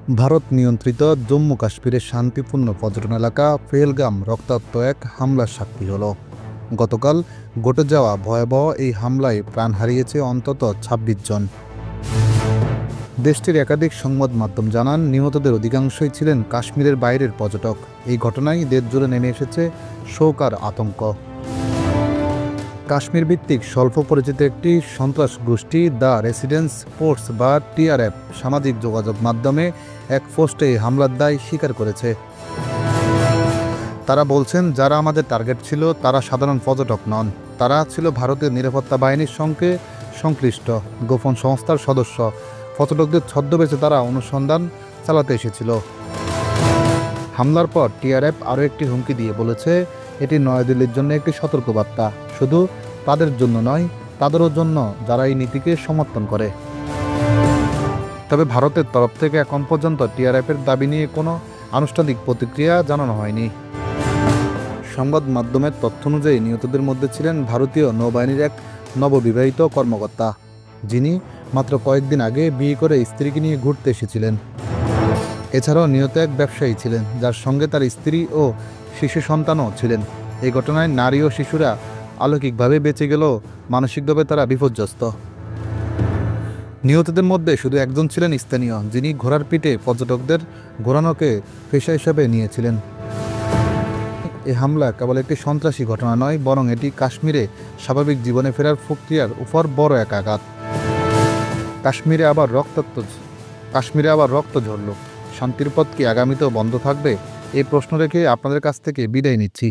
ভারত নিয়ন্ত্রিত জম্মু কাশ্মীরের শান্তিপূর্ণ পর্যটন এলাকা পেহেলগাম রক্তাক্ত এক হামলার সাক্ষী হল। গতকাল ঘটে যাওয়া ভয়াবহ এই হামলায় প্রাণ হারিয়েছে অন্তত ২৬ জন। দেশটির একাধিক সংবাদ মাধ্যম জানান, নিহতদের অধিকাংশই ছিলেন কাশ্মীরের বাইরের পর্যটক। এই ঘটনায় দেশজুড়ে নেমে এসেছে শোক আর আতঙ্ক। কাশ্মীর ভিত্তিক স্বল্প পরিচিত একটি সন্ত্রাস গোষ্ঠী দ্য রেসিডেন্স ফোর্স বা টিআরএফ সামাজিক যোগাযোগ মাধ্যমে এক পোস্টে হামলার দায় স্বীকার করেছে। তারা বলছেন, যারা আমাদের টার্গেট ছিল তারা সাধারণ পর্যটক নন, তারা ছিল ভারতের নিরাপত্তা বাহিনীর সঙ্গে সংশ্লিষ্ট গোপন সংস্থার সদস্য। পর্যটকদের ছদ্মবেশে তারা অনুসন্ধান চালাতে এসেছিল। হামলার পর টিআরএফ আরও একটি হুমকি দিয়ে বলেছে, এটি নয়াদিল্লির জন্য একটি সতর্কবার্তা, শুধু তাদের জন্য নয়, তাদেরও জন্য যারা এই নীতিকে সমর্থন করে। তবে ভারতের তরফ থেকে এখন পর্যন্ত টিআরএফের দাবি নিয়ে কোনো আনুষ্ঠানিক প্রতিক্রিয়া জানানো হয়নি। সংবাদ মাধ্যমের তথ্য অনুযায়ী নিহতদের মধ্যে ছিলেন ভারতীয় নৌবাহিনীর এক নববিবাহিত কর্মকর্তা, যিনি মাত্র কয়েকদিন আগে বিয়ে করে স্ত্রীকে নিয়ে ঘুরতে এসেছিলেন। এছাড়াও নিহত এক ব্যবসায়ী ছিলেন, যার সঙ্গে তার স্ত্রী ও শিশু সন্তানও ছিলেন। এই ঘটনায় নারী ও শিশুরা অলৌকিকভাবে বেঁচে গেলেও মানসিকভাবে তারা বিপর্যস্ত। নিহতদের মধ্যে শুধু একজন ছিলেন স্থানীয়, যিনি ঘোড়ার পিঠে পর্যটকদের ঘোরানোকে পেশা হিসাবে নিয়েছিলেন। এই হামলা কেবল একটি সন্ত্রাসী ঘটনা নয়, বরং এটি কাশ্মীরে স্বাভাবিক জীবনে ফেরার প্রক্রিয়ার উপর বড় এক আঘাত। কাশ্মীরে আবার রক্ত ঝরল। শান্তির পথ কি আগামীতেও বন্ধ থাকবে? এই প্রশ্ন রেখে আপনাদের কাছ থেকে বিদায় নিচ্ছি।